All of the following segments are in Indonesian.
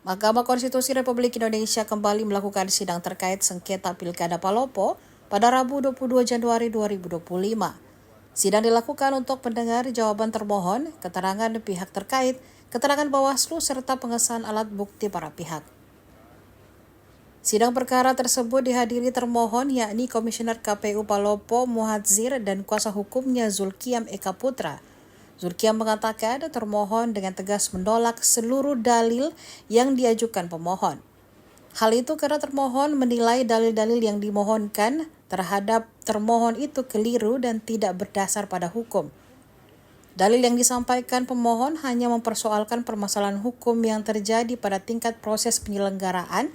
Mahkamah Konstitusi Republik Indonesia kembali melakukan sidang terkait sengketa Pilkada Palopo pada Rabu 22 Januari 2025. Sidang dilakukan untuk mendengar jawaban termohon, keterangan pihak terkait, keterangan Bawaslu, serta pengesahan alat bukti para pihak. Sidang perkara tersebut dihadiri termohon yakni Komisioner KPU Palopo Muhadzir dan kuasa hukumnya Zulkiam Eka Putra. Zulkiam mengatakan termohon dengan tegas menolak seluruh dalil yang diajukan pemohon. Hal itu karena termohon menilai dalil-dalil yang dimohonkan terhadap termohon itu keliru dan tidak berdasar pada hukum. Dalil yang disampaikan pemohon hanya mempersoalkan permasalahan hukum yang terjadi pada tingkat proses penyelenggaraan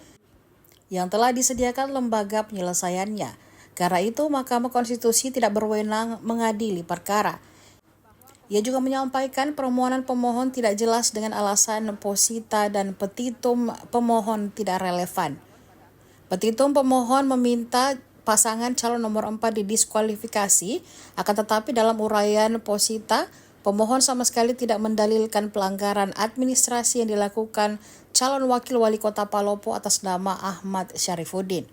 yang telah disediakan lembaga penyelesaiannya. Karena itu, Mahkamah Konstitusi tidak berwenang mengadili perkara. Ia juga menyampaikan permohonan pemohon tidak jelas dengan alasan posita dan petitum pemohon tidak relevan. Petitum pemohon meminta pasangan calon nomor 4 didiskualifikasi, akan tetapi dalam uraian posita, pemohon sama sekali tidak mendalilkan pelanggaran administrasi yang dilakukan calon wakil wali kota Palopo atas nama Ahmad Syarifuddin.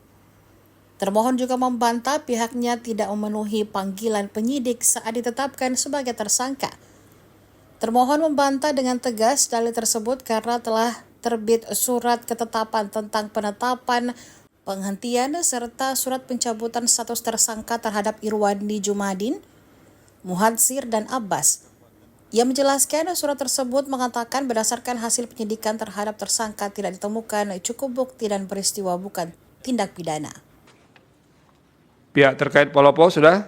Termohon juga membantah pihaknya tidak memenuhi panggilan penyidik saat ditetapkan sebagai tersangka. Termohon membantah dengan tegas dalil tersebut karena telah terbit surat ketetapan tentang penetapan, penghentian, serta surat pencabutan status tersangka terhadap Irwandi Jumadin, Muhadzir, dan Abbas. Ia menjelaskan surat tersebut mengatakan berdasarkan hasil penyidikan terhadap tersangka tidak ditemukan cukup bukti dan peristiwa bukan tindak pidana. Pihak terkait Palopo sudah?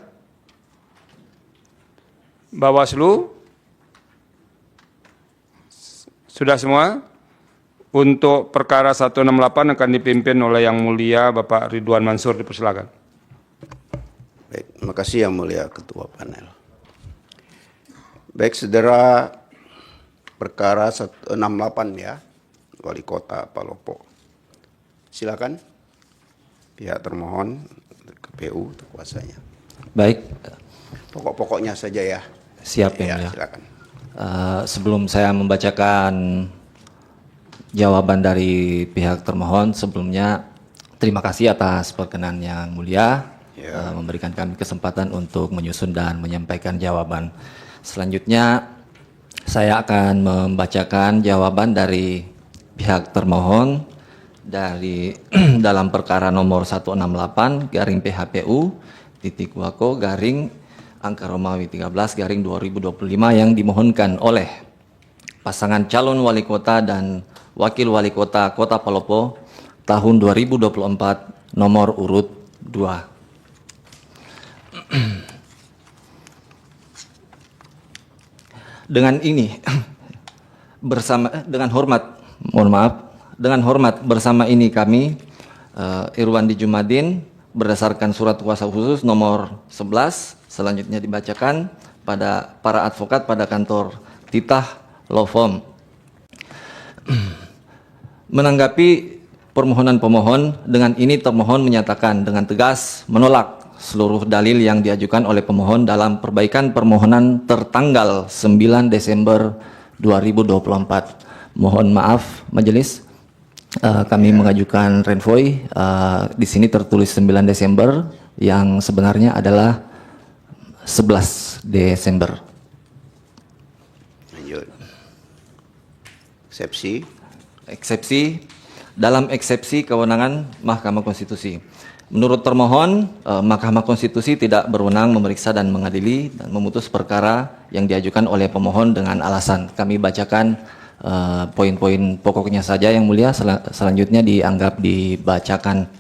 Bawaslu? Sudah semua? Untuk perkara 168 akan dipimpin oleh Yang Mulia Bapak Ridwan Mansur, dipersilakan. Baik, terima kasih Yang Mulia Ketua Panel. Baik, saudara, perkara 168 ya, Wali Kota Palopo. Silakan, pihak termohon, KPU, untuk kuasanya. Baik. Pokok-pokoknya saja ya. Siap ya, ya. silakan. Sebelum saya membacakan jawaban dari pihak termohon, sebelumnya terima kasih atas perkenan Yang Mulia memberikan kami kesempatan untuk menyusun dan menyampaikan jawaban. Selanjutnya saya akan membacakan jawaban dari pihak termohon dari dalam perkara nomor 168 garing PHPU titik wako garing angka Romawi 13 garing 2025 yang dimohonkan oleh pasangan calon wali kota dan wakil wali kota Kota Palopo tahun 2024 nomor urut 2. Dengan ini dengan hormat bersama ini kami Irwandi Jumadin berdasarkan surat kuasa khusus nomor 11 selanjutnya dibacakan pada para advokat pada kantor Titah Law Firm. Menanggapi permohonan pemohon, dengan ini termohon menyatakan dengan tegas menolak seluruh dalil yang diajukan oleh pemohon dalam perbaikan permohonan tertanggal 9 Desember 2024. Mohon maaf majelis, kami mengajukan renvoy, di sini tertulis 9 Desember yang sebenarnya adalah 11 Desember. Lanjut. Eksepsi. Eksepsi, dalam eksepsi kewenangan Mahkamah Konstitusi. Menurut termohon, Mahkamah Konstitusi tidak berwenang memeriksa dan mengadili dan memutus perkara yang diajukan oleh pemohon dengan alasan. Kami bacakan poin-poin pokoknya saja Yang Mulia, selanjutnya dianggap dibacakan.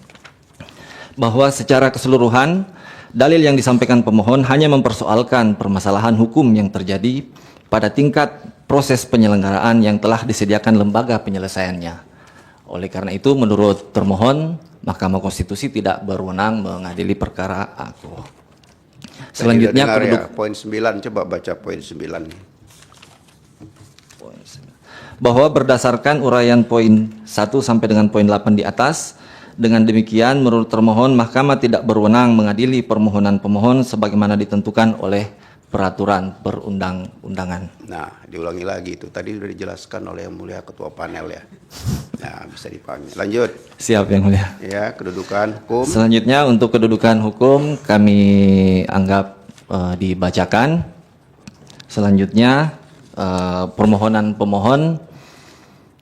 Bahwa secara keseluruhan, dalil yang disampaikan pemohon hanya mempersoalkan permasalahan hukum yang terjadi pada tingkat proses penyelenggaraan yang telah disediakan lembaga penyelesaiannya. Oleh karena itu, menurut termohon, Mahkamah Konstitusi tidak berwenang mengadili perkara aku. Selanjutnya poin 9, coba baca poin 9. Bahwa berdasarkan uraian poin 1 sampai dengan poin 8 di atas, dengan demikian menurut termohon Mahkamah tidak berwenang mengadili permohonan pemohon sebagaimana ditentukan oleh peraturan perundang-undangan. Nah, diulangi lagi itu. Tadi sudah dijelaskan oleh Yang Mulia Ketua Panel ya. Nah, bisa dipahami. Lanjut. Siap Yang Mulia. Ya, kedudukan hukum. Selanjutnya untuk kedudukan hukum kami anggap dibacakan. Selanjutnya permohonan pemohon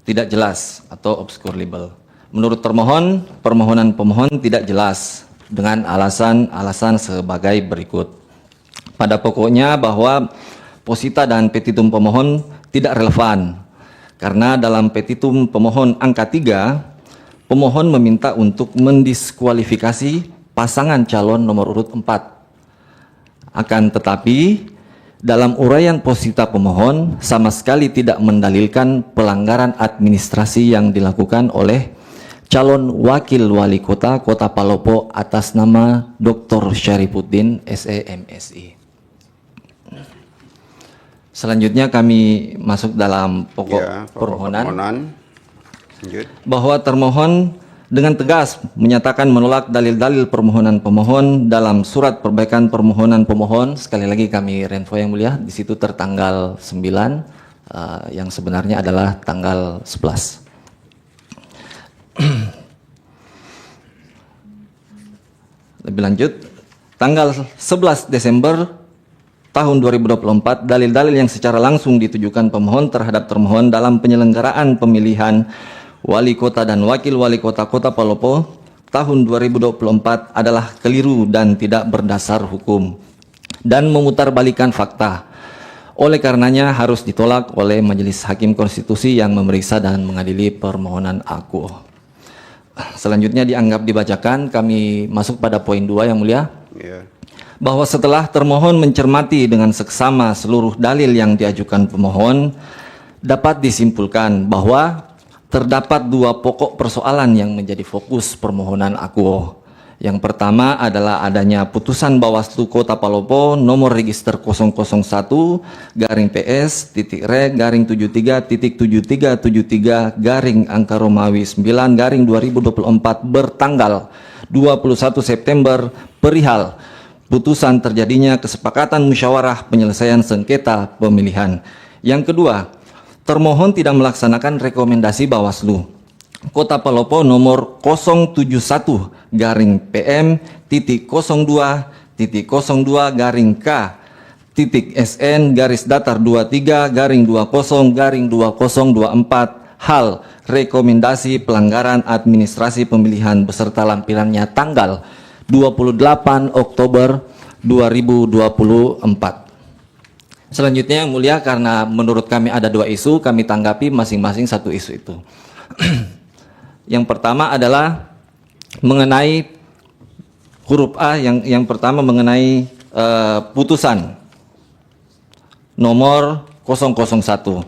tidak jelas atau obscurable. Menurut termohon, permohonan pemohon tidak jelas dengan alasan-alasan sebagai berikut. Pada pokoknya bahwa posita dan petitum pemohon tidak relevan karena dalam petitum pemohon angka 3, pemohon meminta untuk mendiskualifikasi pasangan calon nomor urut 4. Akan tetapi, dalam uraian posita pemohon sama sekali tidak mendalilkan pelanggaran administrasi yang dilakukan oleh calon wakil wali kota Kota Palopo atas nama Dr. Syarifuddin SE.MSI. Selanjutnya kami masuk dalam pokok permohonan. Lanjut. Bahwa termohon dengan tegas menyatakan menolak dalil-dalil permohonan pemohon dalam surat perbaikan permohonan pemohon. Sekali lagi kami renvo Yang Mulia, di situ tertanggal 9, yang sebenarnya adalah tanggal 11. Lebih lanjut, tanggal 11 Desember tahun 2024, dalil-dalil yang secara langsung ditujukan pemohon terhadap termohon dalam penyelenggaraan pemilihan wali kota dan wakil wali kota Kota Palopo tahun 2024 adalah keliru dan tidak berdasar hukum dan memutarbalikan fakta. Oleh karenanya harus ditolak oleh Majelis Hakim Konstitusi yang memeriksa dan mengadili permohonan aku. Selanjutnya dianggap dibacakan. Kami masuk pada poin 2 Yang Mulia. Ya. Bahwa setelah termohon mencermati dengan seksama seluruh dalil yang diajukan pemohon, dapat disimpulkan bahwa terdapat 2 pokok persoalan yang menjadi fokus permohonan akuo. Yang pertama adalah adanya putusan Bawaslu Kota Palopo nomor register 001-P/737373/Angka Romawi 9/2024 bertanggal 21 September perihal putusan terjadinya kesepakatan musyawarah penyelesaian sengketa pemilihan. Yang kedua, termohon tidak melaksanakan rekomendasi Bawaslu Kota Palopo nomor 071-K-02.PM.Sn-Datar23-20-2024 hal rekomendasi pelanggaran administrasi pemilihan beserta lampirannya tanggal 28 Oktober 2024. Selanjutnya Yang Mulia, karena menurut kami ada 2 isu, kami tanggapi masing-masing 1 isu itu. Yang pertama adalah mengenai huruf A, yang pertama mengenai putusan nomor 001.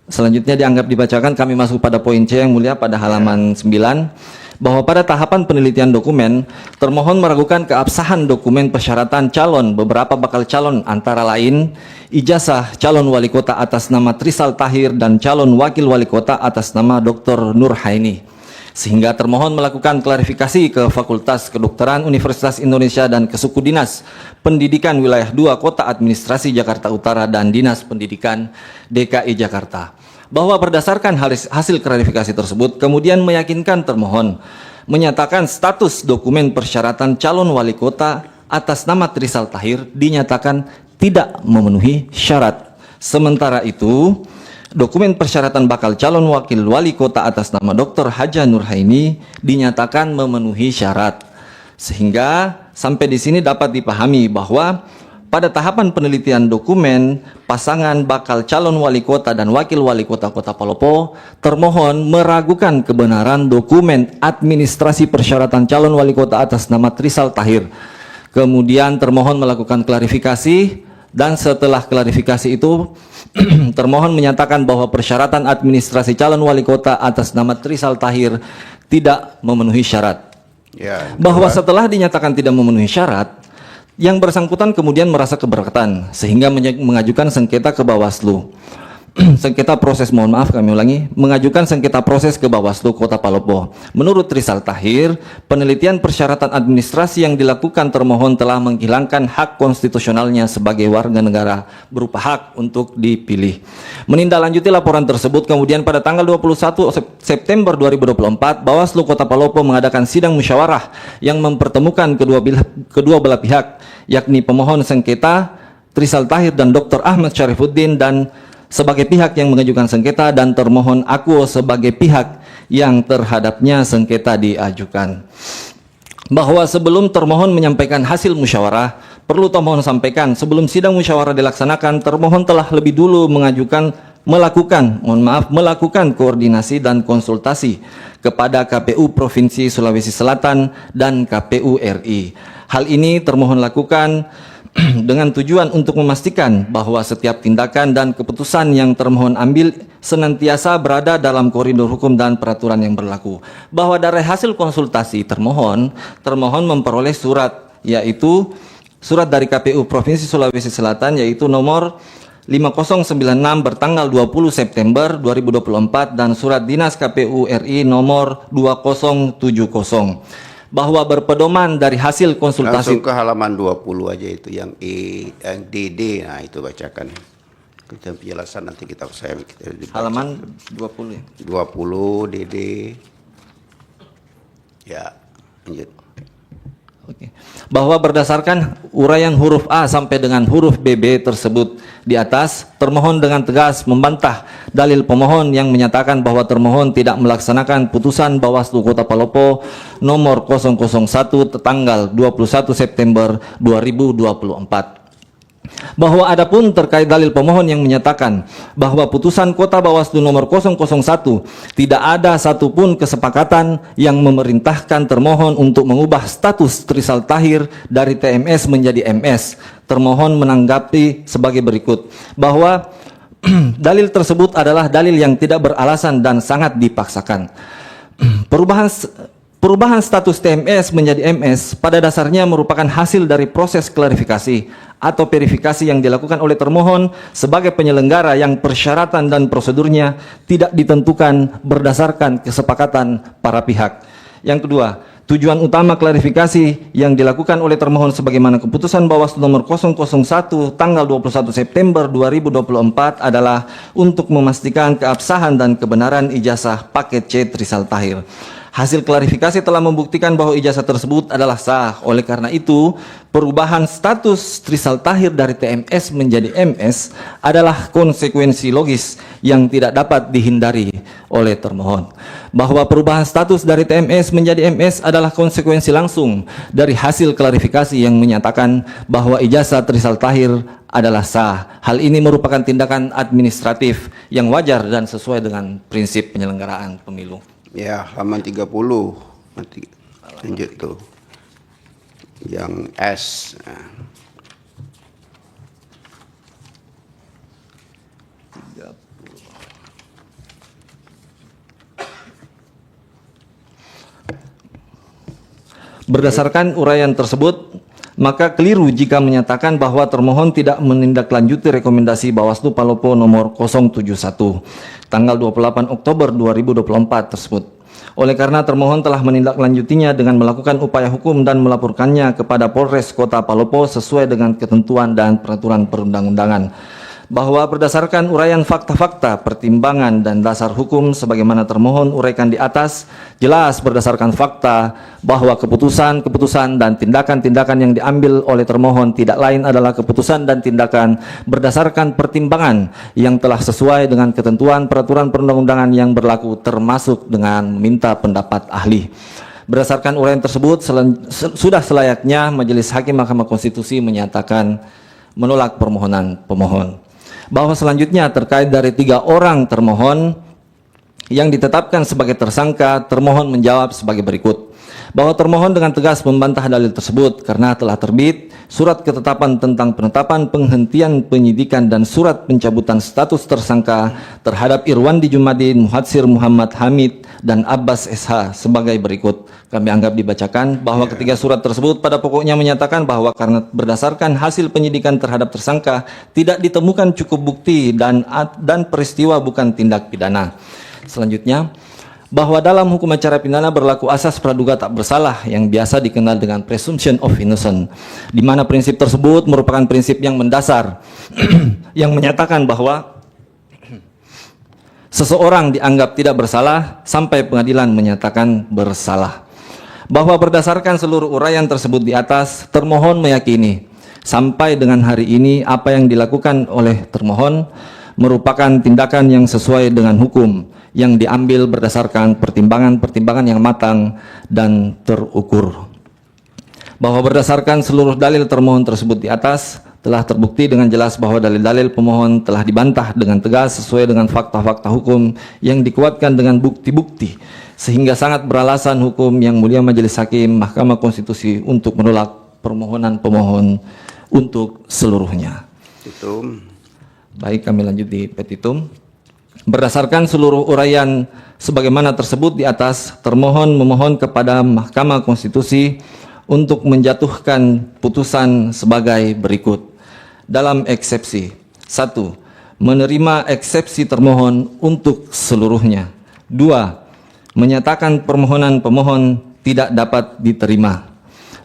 Selanjutnya dianggap dibacakan. Kami masuk pada poin C Yang Mulia pada halaman 9. Bahwa pada tahapan penelitian dokumen, termohon meragukan keabsahan dokumen persyaratan calon beberapa bakal calon antara lain ijazah calon wali kota atas nama Trisal Tahir dan calon wakil wali kota atas nama Dr. Nurhaini. Sehingga termohon melakukan klarifikasi ke Fakultas Kedokteran Universitas Indonesia dan ke Suku Dinas Pendidikan Wilayah 2 Kota Administrasi Jakarta Utara dan Dinas Pendidikan DKI Jakarta. Bahwa berdasarkan hasil klarifikasi tersebut kemudian meyakinkan termohon menyatakan status dokumen persyaratan calon wali kota atas nama Trisal Tahir dinyatakan tidak memenuhi syarat. Sementara itu, dokumen persyaratan bakal calon wakil wali kota atas nama Dr. Haja Nurhaini dinyatakan memenuhi syarat. Sehingga sampai di sini dapat dipahami bahwa pada tahapan penelitian dokumen pasangan bakal calon wali kota dan wakil wali kota Kota Palopo, termohon meragukan kebenaran dokumen administrasi persyaratan calon wali kota atas nama Trisal Tahir. Kemudian termohon melakukan klarifikasi dan setelah klarifikasi itu termohon menyatakan bahwa persyaratan administrasi calon wali kota atas nama Trisal Tahir tidak memenuhi syarat. Ya, Bahwa setelah dinyatakan tidak memenuhi syarat, yang bersangkutan kemudian merasa keberatan sehingga mengajukan sengketa ke Bawaslu. sengketa proses, mohon maaf kami ulangi, mengajukan sengketa proses ke Bawaslu Kota Palopo. Menurut Rizal Tahir, penelitian persyaratan administrasi yang dilakukan termohon telah menghilangkan hak konstitusionalnya sebagai warga negara berupa hak untuk dipilih. Menindaklanjuti laporan tersebut, kemudian pada tanggal 21 September 2024, Bawaslu Kota Palopo mengadakan sidang musyawarah yang mempertemukan kedua belah pihak, yakni pemohon sengketa Rizal Tahir dan Dr. Ahmad Syarifuddin dan sebagai pihak yang mengajukan sengketa, dan termohon akuo sebagai pihak yang terhadapnya sengketa diajukan. Bahwa sebelum termohon menyampaikan hasil musyawarah, perlu termohon sampaikan sebelum sidang musyawarah dilaksanakan, termohon telah lebih dulu melakukan koordinasi dan konsultasi kepada KPU Provinsi Sulawesi Selatan dan KPU RI. Hal ini termohon lakukan dengan tujuan untuk memastikan bahwa setiap tindakan dan keputusan yang termohon ambil senantiasa berada dalam koridor hukum dan peraturan yang berlaku. Bahwa dari hasil konsultasi termohon memperoleh surat, yaitu surat dari KPU Provinsi Sulawesi Selatan, yaitu nomor 5096 bertanggal 20 September 2024 dan surat dinas KPU RI nomor 2070. Bahwa berpedoman dari hasil konsultasi. Langsung ke halaman 20 aja itu yang DD, nah itu bacakan. Kita penjelasan nanti kita dibaca. Halaman 20 ya. 20 DD. Ya, lanjut. Oke. Bahwa berdasarkan uraian huruf A sampai dengan huruf BB tersebut di atas, termohon dengan tegas membantah dalil pemohon yang menyatakan bahwa termohon tidak melaksanakan putusan Bawaslu Kota Palopo nomor 001 tanggal 21 September 2024. Bahwa adapun terkait dalil pemohon yang menyatakan bahwa putusan Kota Bawaslu nomor 001 tidak ada satupun kesepakatan yang memerintahkan termohon untuk mengubah status Rizal Tahir dari TMS menjadi MS, termohon menanggapi sebagai berikut, bahwa dalil tersebut adalah dalil yang tidak beralasan dan sangat dipaksakan. Perubahan status TMS menjadi MS pada dasarnya merupakan hasil dari proses klarifikasi atau verifikasi yang dilakukan oleh termohon sebagai penyelenggara yang persyaratan dan prosedurnya tidak ditentukan berdasarkan kesepakatan para pihak. Yang kedua, tujuan utama klarifikasi yang dilakukan oleh termohon sebagaimana keputusan Bawaslu nomor 001 tanggal 21 September 2024 adalah untuk memastikan keabsahan dan kebenaran ijazah paket C Rizal Tahir. Hasil klarifikasi telah membuktikan bahwa ijazah tersebut adalah sah. Oleh karena itu, perubahan status Rizal Tahir dari TMS menjadi MS adalah konsekuensi logis yang tidak dapat dihindari oleh termohon. Bahwa perubahan status dari TMS menjadi MS adalah konsekuensi langsung dari hasil klarifikasi yang menyatakan bahwa ijazah Rizal Tahir adalah sah. Hal ini merupakan tindakan administratif yang wajar dan sesuai dengan prinsip penyelenggaraan pemilu. Ya, halaman 30. Nanti lanjut tuh. Yang S. Nah. Berdasarkan uraian tersebut, maka keliru jika menyatakan bahwa termohon tidak menindaklanjuti rekomendasi Bawaslu Palopo nomor 071 tanggal 28 Oktober 2024 tersebut. Oleh karena termohon telah menindaklanjutinya dengan melakukan upaya hukum dan melaporkannya kepada Polres Kota Palopo sesuai dengan ketentuan dan peraturan perundang-undangan. Bahwa berdasarkan uraian fakta-fakta, pertimbangan, dan dasar hukum sebagaimana termohon uraikan di atas, jelas berdasarkan fakta bahwa keputusan-keputusan dan tindakan-tindakan yang diambil oleh termohon tidak lain adalah keputusan dan tindakan berdasarkan pertimbangan yang telah sesuai dengan ketentuan peraturan perundang-undangan yang berlaku, termasuk dengan meminta pendapat ahli. Berdasarkan uraian tersebut, sudah selayaknya Majelis Hakim Mahkamah Konstitusi menyatakan menolak permohonan pemohon. Bahwa selanjutnya terkait dari 3 orang termohon yang ditetapkan sebagai tersangka, termohon menjawab sebagai berikut. bahwa termohon dengan tegas membantah dalil tersebut karena telah terbit surat ketetapan tentang penetapan penghentian penyidikan dan surat pencabutan status tersangka terhadap Irwandi Jumadin, Muhatsir Muhammad Hamid, dan Abbas SH sebagai berikut. Kami anggap dibacakan bahwa ketiga surat tersebut pada pokoknya menyatakan bahwa karena berdasarkan hasil penyidikan terhadap tersangka tidak ditemukan cukup bukti dan peristiwa bukan tindak pidana. Selanjutnya, bahwa dalam hukum acara pidana berlaku asas praduga tak bersalah yang biasa dikenal dengan presumption of innocence, di mana prinsip tersebut merupakan prinsip yang mendasar yang menyatakan bahwa seseorang dianggap tidak bersalah sampai pengadilan menyatakan bersalah. Bahwa berdasarkan seluruh uraian tersebut di atas, termohon meyakini sampai dengan hari ini apa yang dilakukan oleh termohon merupakan tindakan yang sesuai dengan hukum yang diambil berdasarkan pertimbangan-pertimbangan yang matang dan terukur. Bahwa berdasarkan seluruh dalil termohon tersebut di atas, telah terbukti dengan jelas bahwa dalil-dalil pemohon telah dibantah dengan tegas sesuai dengan fakta-fakta hukum yang dikuatkan dengan bukti-bukti, sehingga sangat beralasan hukum yang mulia Majelis Hakim Mahkamah Konstitusi untuk menolak permohonan pemohon untuk seluruhnya. Petitum. Baik, kami lanjut di petitum. Berdasarkan seluruh uraian sebagaimana tersebut di atas, termohon memohon kepada Mahkamah Konstitusi untuk menjatuhkan putusan sebagai berikut. Dalam eksepsi, 1. Menerima eksepsi termohon untuk seluruhnya. 2. Menyatakan permohonan pemohon tidak dapat diterima.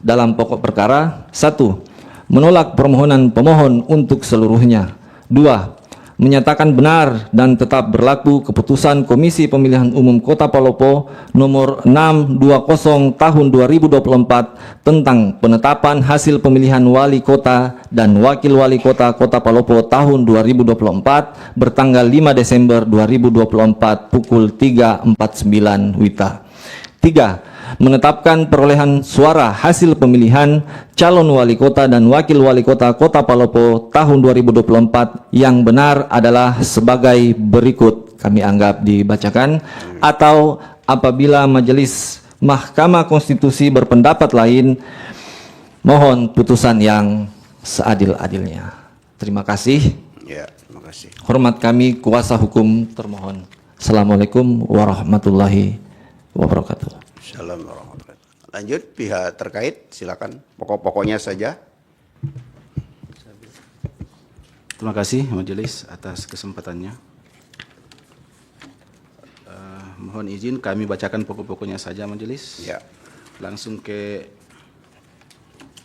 Dalam pokok perkara, 1. Menolak permohonan pemohon untuk seluruhnya. 2. Menyatakan benar dan tetap berlaku keputusan Komisi Pemilihan Umum Kota Palopo nomor 620 tahun 2024 tentang penetapan hasil pemilihan wali kota dan wakil wali kota Kota Palopo tahun 2024 bertanggal 5 Desember 2024 pukul 3.49 WITA. 3. Menetapkan perolehan suara hasil pemilihan calon wali kota dan wakil wali kota Kota Palopo tahun 2024 yang benar adalah sebagai berikut. Kami anggap dibacakan, atau apabila Majelis Mahkamah Konstitusi berpendapat lain, mohon putusan yang seadil-adilnya. Terima kasih. Ya, terima kasih. Hormat kami kuasa hukum termohon. Assalamualaikum warahmatullahi wabarakatuh. Assalamualaikum warahmatullahi wabarakatuh. Lanjut, pihak terkait silakan, pokok-pokoknya saja. Terima kasih Majelis atas kesempatannya. Mohon izin kami bacakan pokok-pokoknya saja Majelis. Ya. Langsung ke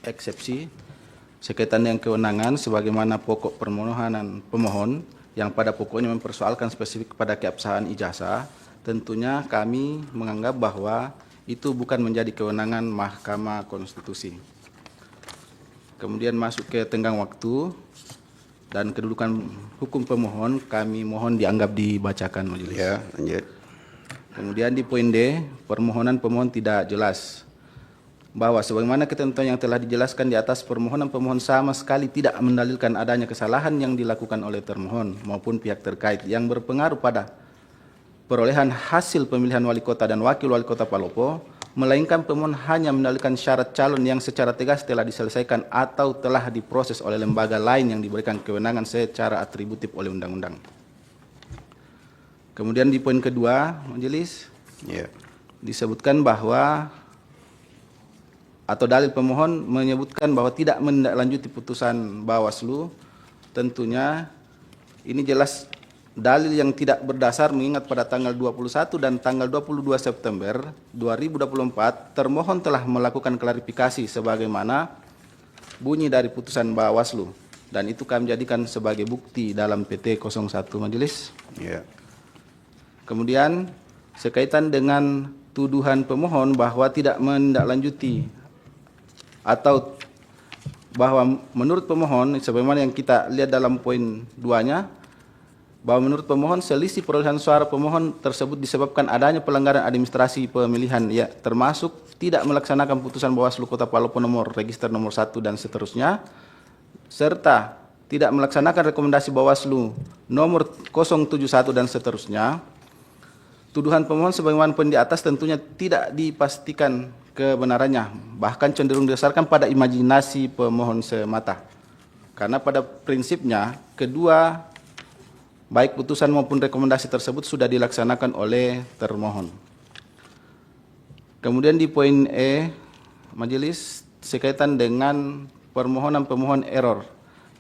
eksepsi. Sekaitan dengan kewenangan sebagaimana pokok permohonan pemohon yang pada pokoknya mempersoalkan spesifik pada keabsahan ijazah, tentunya kami menganggap bahwa itu bukan menjadi kewenangan Mahkamah Konstitusi. Kemudian masuk ke tenggang waktu dan kedudukan hukum pemohon, kami mohon dianggap dibacakan Majelis. Ya, lanjut. Kemudian di poin D, permohonan pemohon tidak jelas. Bahwa sebagaimana ketentuan yang telah dijelaskan di atas, permohonan pemohon sama sekali tidak mendalilkan adanya kesalahan yang dilakukan oleh termohon maupun pihak terkait yang berpengaruh pada perolehan hasil pemilihan wali kota dan wakil wali kota Palopo, melainkan pemohon hanya mendalilkan syarat calon yang secara tegas telah diselesaikan atau telah diproses oleh lembaga lain yang diberikan kewenangan secara atributif oleh undang-undang. Kemudian di poin kedua, Majelis, Ya. disebutkan bahwa atau dalil pemohon menyebutkan bahwa tidak menindaklanjuti putusan Bawaslu. Tentunya ini jelas dalil yang tidak berdasar, mengingat pada tanggal 21 dan tanggal 22 September 2024 termohon telah melakukan klarifikasi sebagaimana bunyi dari putusan Bawaslu, dan itu kami jadikan sebagai bukti dalam PT 01 Majelis. Ya. Kemudian sekaitan dengan tuduhan pemohon bahwa tidak menindaklanjuti atau bahwa menurut pemohon sebagaimana yang kita lihat dalam poin 2-nya, bahwa menurut pemohon selisih perolehan suara pemohon tersebut disebabkan adanya pelanggaran administrasi pemilihan, ya, termasuk tidak melaksanakan putusan Bawaslu Kota Palopo nomor register nomor 1 dan seterusnya, serta tidak melaksanakan rekomendasi Bawaslu nomor 071 dan seterusnya. Tuduhan pemohon sebagaimana poin di atas tentunya tidak dipastikan kebenarannya, bahkan cenderung didasarkan pada imajinasi pemohon semata. Karena pada prinsipnya, kedua, baik putusan maupun rekomendasi tersebut sudah dilaksanakan oleh termohon. Kemudian di poin E, majelis sekaitan dengan permohonan pemohon error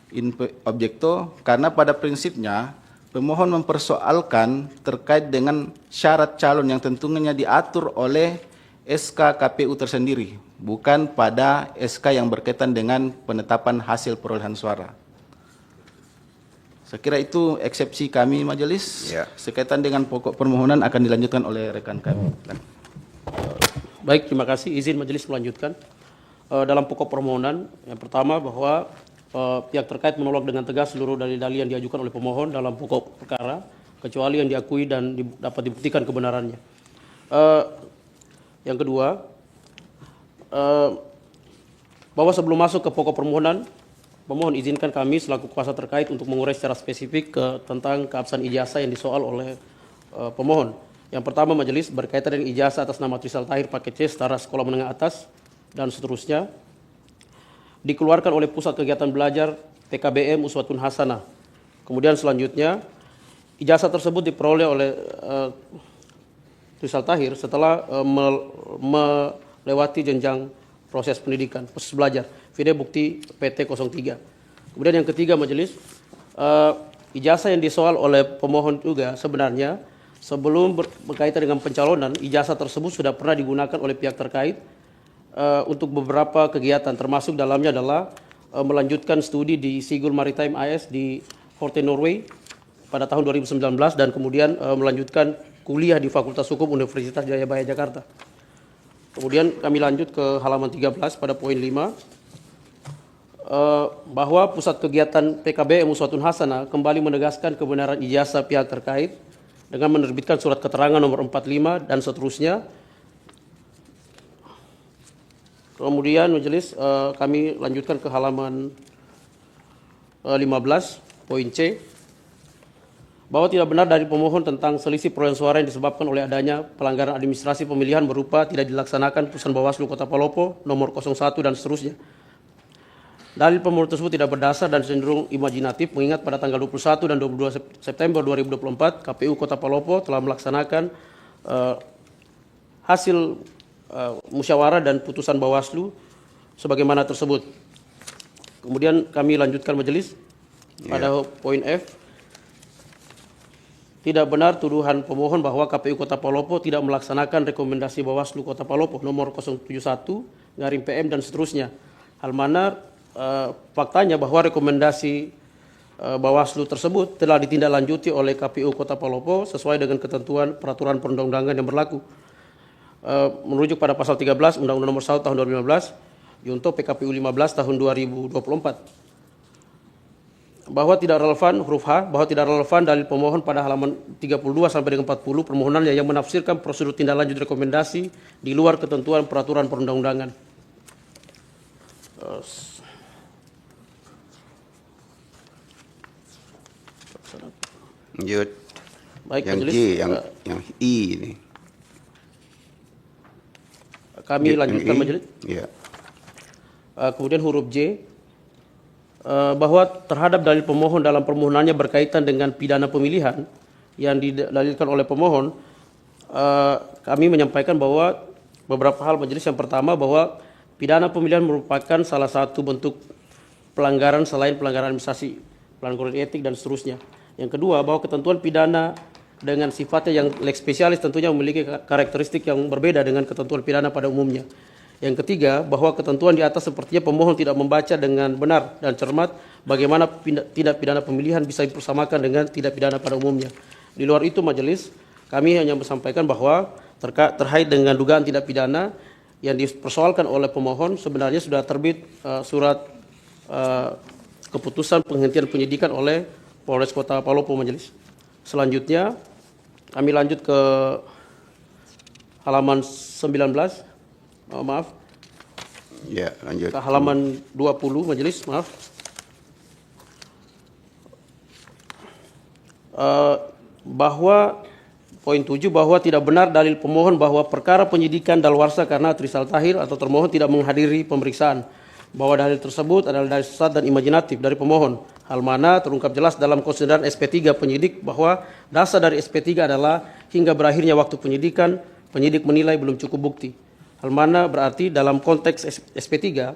in objecto, karena pada prinsipnya pemohon mempersoalkan terkait dengan syarat calon yang tentunya diatur oleh SK KPU tersendiri, bukan pada SK yang berkaitan dengan penetapan hasil perolehan suara. Saya kira itu eksepsi kami majelis. Ya. Sekaitan dengan pokok permohonan akan dilanjutkan oleh rekan kami. Baik, terima kasih. Izin majelis melanjutkan. Dalam pokok permohonan, yang pertama bahwa pihak terkait menolak dengan tegas seluruh dalil-dalil yang diajukan oleh pemohon dalam pokok perkara, kecuali yang diakui dan dapat dibuktikan kebenarannya. Yang kedua, bahwa sebelum masuk ke pokok permohonan, pemohon izinkan kami selaku kuasa terkait untuk mengurai secara spesifik tentang keabsahan ijazah yang disoal oleh pemohon. Yang pertama, majelis berkaitan dengan ijazah atas nama Trisal Tahir paket C setara sekolah menengah atas dan seterusnya dikeluarkan oleh Pusat Kegiatan Belajar PKBM Uswatun Hasanah. Kemudian selanjutnya, ijazah tersebut diperoleh oleh Trisal Tahir setelah melewati jenjang proses pendidikan, proses belajar, video bukti PT 03. Kemudian yang ketiga majelis, ijazah yang disoal oleh pemohon juga sebenarnya sebelum berkaitan dengan pencalonan, ijazah tersebut sudah pernah digunakan oleh pihak terkait untuk beberapa kegiatan, termasuk dalamnya adalah melanjutkan studi di Sigul Maritime AS di Horten, Norway pada tahun 2019 dan kemudian melanjutkan kuliah di Fakultas Hukum Universitas Jayabaya Jakarta. Kemudian kami lanjut ke halaman 13 pada poin 5, bahwa Pusat Kegiatan PKBM Uswatun Hasanah kembali menegaskan kebenaran ijazah pihak terkait dengan menerbitkan surat keterangan nomor 45 dan seterusnya. Kemudian majelis kami lanjutkan ke halaman 15 poin C, bahwa tidak benar dari pemohon tentang selisih perolehan suara yang disebabkan oleh adanya pelanggaran administrasi pemilihan berupa tidak dilaksanakan putusan Bawaslu Kota Palopo nomor 01 dan seterusnya. Dalil pemohon tersebut tidak berdasar dan cenderung imajinatif, mengingat pada tanggal 21 dan 22 September 2024 KPU Kota Palopo telah melaksanakan hasil musyawarah dan putusan Bawaslu sebagaimana tersebut. Kemudian kami lanjutkan majelis pada poin F. Tidak benar tuduhan pemohon bahwa KPU Kota Palopo tidak melaksanakan rekomendasi Bawaslu Kota Palopo nomor 071/PM dan seterusnya. Hal mana faktanya bahwa rekomendasi Bawaslu tersebut telah ditindaklanjuti oleh KPU Kota Palopo sesuai dengan ketentuan peraturan perundang-undangan yang berlaku. Merujuk pada pasal 13 Undang-Undang Nomor 1 Tahun 2015 Junto PKPU 15 Tahun 2024. Bahwa tidak relevan, huruf H, bahwa tidak relevan dalil pemohon pada halaman 32 sampai dengan 40 permohonannya yang menafsirkan prosedur tindak lanjut rekomendasi di luar ketentuan peraturan perundang-undangan. Lanjut. Baik, Yang majelis, J, yang I ini. kami lanjutkan I? majelis. Ya. Kemudian huruf J, bahwa terhadap dalil pemohon dalam permohonannya berkaitan dengan pidana pemilihan yang didalilkan oleh pemohon, kami menyampaikan bahwa beberapa hal majelis. Yang pertama, bahwa pidana pemilihan merupakan salah satu bentuk pelanggaran selain pelanggaran administrasi, pelanggaran etik dan seterusnya. Yang kedua, bahwa ketentuan pidana dengan sifatnya yang lex specialis tentunya memiliki karakteristik yang berbeda dengan ketentuan pidana pada umumnya. Yang ketiga, bahwa ketentuan di atas sepertinya pemohon tidak membaca dengan benar dan cermat bagaimana tindak pidana pemilihan bisa dipersamakan dengan tindak pidana pada umumnya. Di luar itu majelis, kami hanya menyampaikan bahwa terkait dengan dugaan tindak pidana yang dipersoalkan oleh pemohon sebenarnya sudah terbit surat keputusan penghentian penyidikan oleh Polres Kota Palopo majelis. Selanjutnya, kami lanjut ke halaman 19. Maaf. Ya, lanjut. Ke halaman 20 majelis, maaf. Bahwa poin 7 bahwa tidak benar dalil pemohon bahwa perkara penyidikan daluarsa karena Trisal Tahir atau termohon tidak menghadiri pemeriksaan, bahwa dalil tersebut adalah dalil sesat dan imajinatif dari pemohon, hal mana terungkap jelas dalam konsideran SP3 penyidik bahwa dasar dari SP3 adalah hingga berakhirnya waktu penyidikan, penyidik menilai belum cukup bukti, hal mana berarti dalam konteks SP3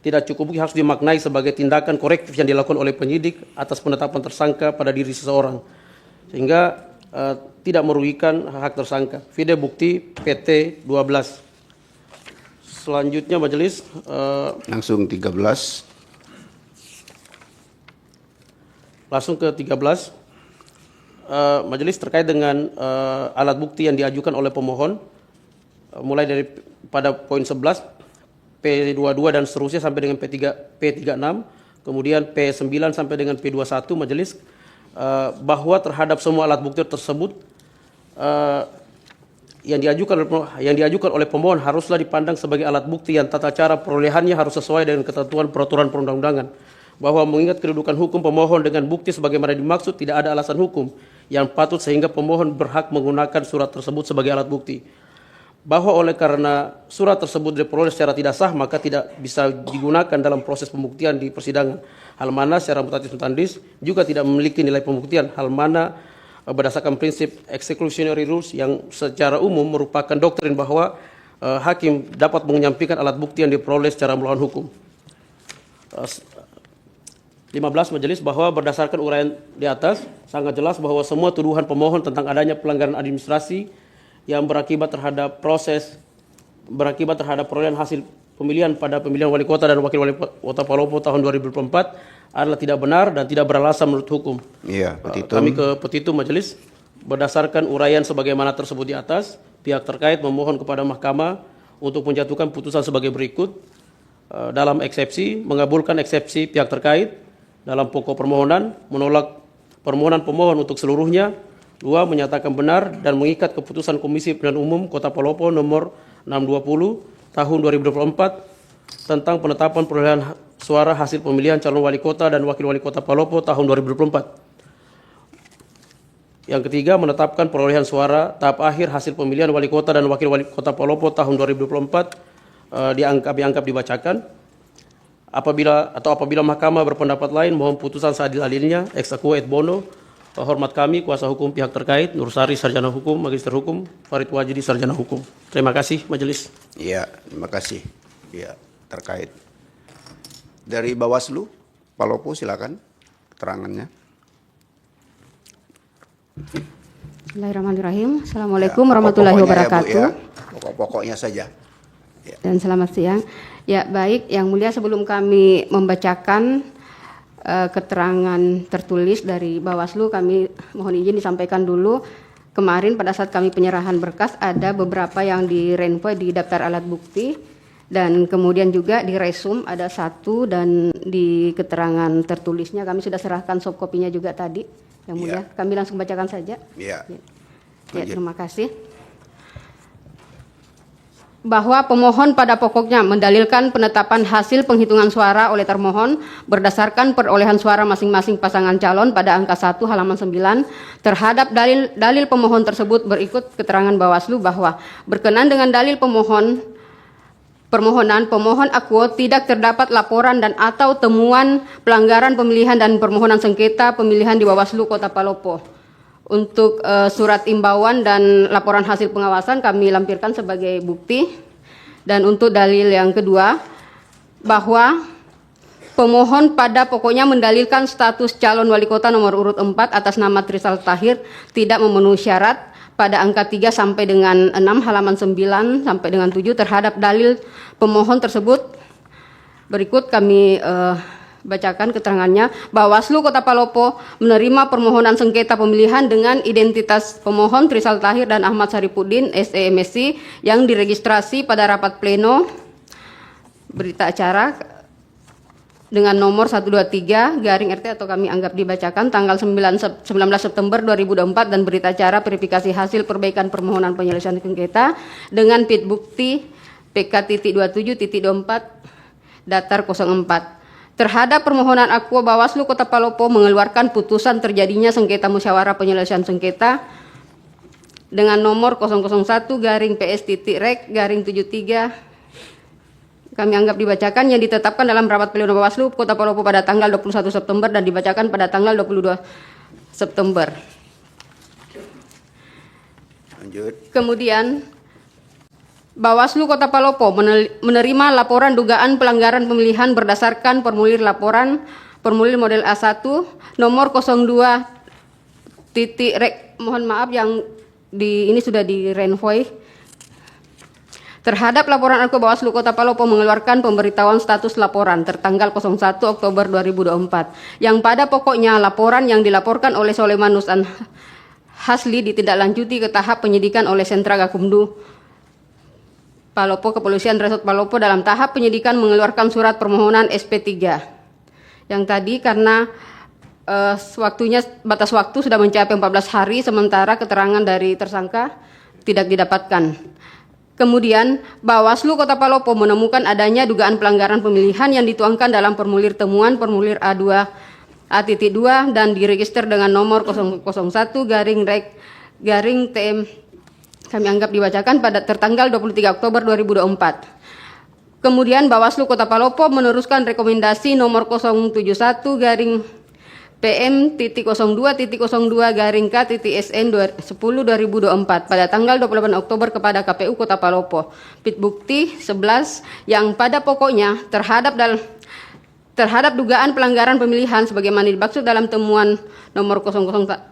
tidak cukup bukti harus dimaknai sebagai tindakan korektif yang dilakukan oleh penyidik atas penetapan tersangka pada diri seseorang, sehingga tidak merugikan hak tersangka. Vide bukti PT 12. Selanjutnya majelis Langsung 13. langsung ke 13. Majelis terkait dengan alat bukti yang diajukan oleh pemohon, mulai dari pada poin 11, P22 dan seterusnya sampai dengan P36, kemudian P9 sampai dengan P21, majelis bahwa terhadap semua alat bukti tersebut yang diajukan oleh pemohon haruslah dipandang sebagai alat bukti yang tata cara perolehannya harus sesuai dengan ketentuan peraturan perundang-undangan, bahwa mengingat kedudukan hukum pemohon dengan bukti sebagaimana dimaksud tidak ada alasan hukum yang patut sehingga pemohon berhak menggunakan surat tersebut sebagai alat bukti, bahwa oleh karena surat tersebut diperoleh secara tidak sah maka tidak bisa digunakan dalam proses pembuktian di persidangan, hal mana secara mutatis mutandis juga tidak memiliki nilai pembuktian, hal mana berdasarkan prinsip exclusionary rules yang secara umum merupakan doktrin bahwa hakim dapat menyampaikan alat bukti yang diperoleh secara melawan hukum. 15 majelis bahwa berdasarkan uraian di atas sangat jelas bahwa semua tuduhan pemohon tentang adanya pelanggaran administrasi yang berakibat terhadap perolehan hasil pemilihan pada pemilihan wali kota dan wakil wali kota Palopo tahun 2024 adalah tidak benar dan tidak beralasan menurut hukum. Iya, petitum. Kami ke petitum majelis, berdasarkan uraian sebagaimana tersebut di atas, pihak terkait memohon kepada mahkamah untuk menjatuhkan putusan sebagai berikut. Dalam eksepsi, mengabulkan eksepsi pihak terkait dalam pokok permohonan, menolak permohonan pemohon untuk seluruhnya. 2. Menyatakan benar dan mengikat keputusan Komisi Pemilihan Umum Kota Palopo nomor 620 tahun 2024 tentang penetapan perolehan suara hasil pemilihan calon wali kota dan wakil wali kota Palopo tahun 2024. Yang ketiga, menetapkan perolehan suara tahap akhir hasil pemilihan wali kota dan wakil wali kota Palopo tahun 2024 dianggap dibacakan. Apabila mahkamah berpendapat lain, mohon putusan seadil-adilnya ex aequo et bono. Hormat kami, kuasa hukum pihak terkait, Nursari Sarjana Hukum, Magister Hukum, Farid Wajidi Sarjana Hukum. Terima kasih majelis. Iya, terima kasih. Iya, terkait. Dari Bawaslu, Palopo silakan keterangannya. Bismillahirrahmanirrahim. Assalamualaikum warahmatullahi wabarakatuh. Ya, Bu, ya. Pokok-pokoknya saja. Ya. Dan selamat siang. Ya, baik, Yang Mulia, sebelum kami membacakan keterangan tertulis dari Bawaslu, kami mohon izin disampaikan dulu. Kemarin pada saat kami penyerahan berkas ada beberapa yang direnvoy di daftar alat bukti dan kemudian juga di resum ada 1 dan di keterangan tertulisnya kami sudah serahkan soft kopinya juga tadi, Yang Mulia. Kami langsung bacakan saja. Iya. Ya, terima kasih. Bahwa pemohon pada pokoknya mendalilkan penetapan hasil penghitungan suara oleh termohon berdasarkan perolehan suara masing-masing pasangan calon pada angka 1 halaman 9 terhadap dalil pemohon tersebut berikut keterangan Bawaslu bahwa berkenan dengan dalil permohonan pemohon akuo tidak terdapat laporan dan atau temuan pelanggaran pemilihan dan permohonan sengketa pemilihan di Bawaslu Kota Palopo. Untuk surat imbauan dan laporan hasil pengawasan kami lampirkan sebagai bukti. Dan untuk dalil yang kedua, bahwa pemohon pada pokoknya mendalilkan status calon wali kota nomor urut 4 atas nama Trisal Tahir tidak memenuhi syarat pada angka 3 sampai dengan 6 halaman 9 sampai dengan 7 terhadap dalil pemohon tersebut. Berikut kami bacakan keterangannya. Bawaslu Kota Palopo menerima permohonan sengketa pemilihan dengan identitas pemohon Trisal Tahir dan Ahmad Saripudin SEMSC yang diregistrasi pada rapat pleno berita acara dengan nomor 123 garing RT atau kami anggap dibacakan tanggal 19 September 2024 dan berita acara verifikasi hasil perbaikan permohonan penyelesaian sengketa dengan pit bukti PK.27.24 datar 04. Terhadap permohonan akuo, Bawaslu Kota Palopo mengeluarkan putusan terjadinya sengketa musyawarah penyelesaian sengketa dengan nomor 001-PS.Rek-73 kami anggap dibacakan yang ditetapkan dalam rapat pleno Bawaslu Kota Palopo pada tanggal 21 September dan dibacakan pada tanggal 22 September. Lanjut. Kemudian Bawaslu Kota Palopo menerima laporan dugaan pelanggaran pemilihan berdasarkan formulir laporan formulir model A1 nomor 02.Rek, mohon maaf yang ini sudah di renvoy. Terhadap laporan Aku Bawaslu Kota Palopo mengeluarkan pemberitahuan status laporan tertanggal 01 Oktober 2024 yang pada pokoknya laporan yang dilaporkan oleh Solemanus An Hasli ditindaklanjuti ke tahap penyidikan oleh Sentra Gakumdu Palopo Kepolisian Resort Palopo dalam tahap penyidikan mengeluarkan surat permohonan SP3 yang tadi karena batas waktu sudah mencapai 14 hari sementara keterangan dari tersangka tidak didapatkan. Kemudian, Bawaslu Kota Palopo menemukan adanya dugaan pelanggaran pemilihan yang dituangkan dalam formulir temuan formulir A2 A.2 dan diregister dengan nomor 001-Rek-TM kami anggap dibacakan pada tertanggal 23 Oktober 2024. Kemudian Bawaslu Kota Palopo meneruskan rekomendasi nomor 071-PM.02.02-K.SN 10/2024 pada tanggal 28 Oktober kepada KPU Kota Palopo. Pit bukti 11 yang pada pokoknya terhadap dugaan pelanggaran pemilihan sebagaimana dimaksud dalam temuan nomor 001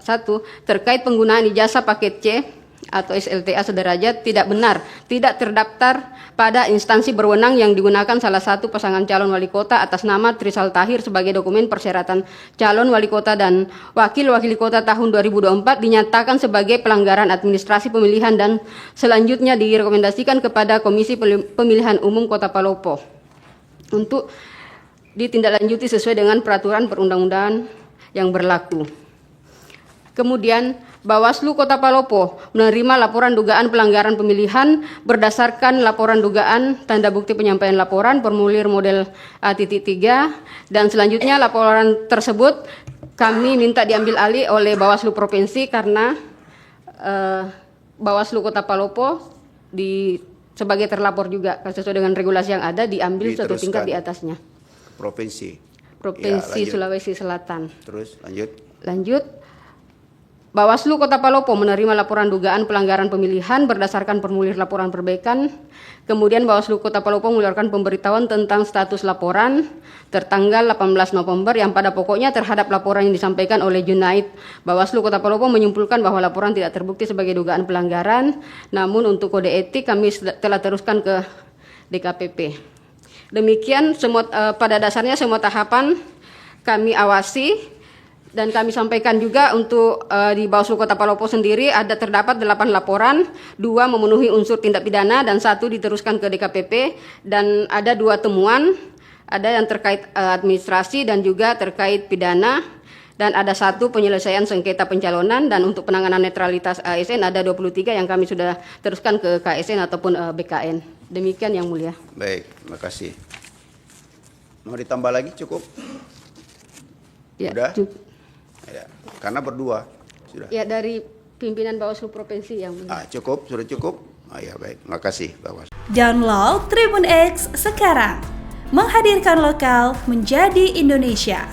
terkait penggunaan ijazah paket C atau SLTA sederajat tidak benar, tidak terdaftar pada instansi berwenang yang digunakan salah satu pasangan calon wali kota atas nama Trisal Tahir sebagai dokumen persyaratan calon wali kota dan wakil kota tahun 2024 dinyatakan sebagai pelanggaran administrasi pemilihan dan selanjutnya direkomendasikan kepada Komisi Pemilihan Umum Kota Palopo untuk ditindaklanjuti sesuai dengan peraturan perundang-undangan yang berlaku. Kemudian Bawaslu Kota Palopo menerima laporan dugaan pelanggaran pemilihan berdasarkan laporan dugaan tanda bukti penyampaian laporan formulir model A.3 dan selanjutnya laporan tersebut kami minta diambil alih oleh Bawaslu Provinsi karena Bawaslu Kota Palopo sebagai terlapor juga sesuai dengan regulasi yang ada diambil satu tingkat di atasnya. Provinsi Ya, Sulawesi Selatan. Terus lanjut. Bawaslu Kota Palopo menerima laporan dugaan pelanggaran pemilihan berdasarkan formulir laporan perbaikan. Kemudian Bawaslu Kota Palopo mengeluarkan pemberitahuan tentang status laporan tertanggal 18 November yang pada pokoknya terhadap laporan yang disampaikan oleh Junaid. Bawaslu Kota Palopo menyimpulkan bahwa laporan tidak terbukti sebagai dugaan pelanggaran. Namun untuk kode etik kami telah teruskan ke DKPP. Demikian pada dasarnya semua tahapan kami awasi. Dan kami sampaikan juga untuk di Bawaslu Kota Palopo sendiri terdapat 8 laporan, 2 memenuhi unsur tindak pidana dan 1 diteruskan ke DKPP dan ada 2 temuan, ada yang terkait administrasi dan juga terkait pidana dan ada 1 penyelesaian sengketa pencalonan dan untuk penanganan netralitas ASN ada 23 yang kami sudah teruskan ke KSN ataupun BKN. Demikian Yang Mulia. Baik, terima kasih. Mau ditambah lagi cukup? Ya, Sudah? Ya, karena berdua sudah. Ya dari pimpinan Bawaslu Provinsi Yang Mulia. Cukup, sudah cukup. Ya baik, terima kasih Bawaslu. Download Tribun X sekarang, menghadirkan lokal menjadi Indonesia.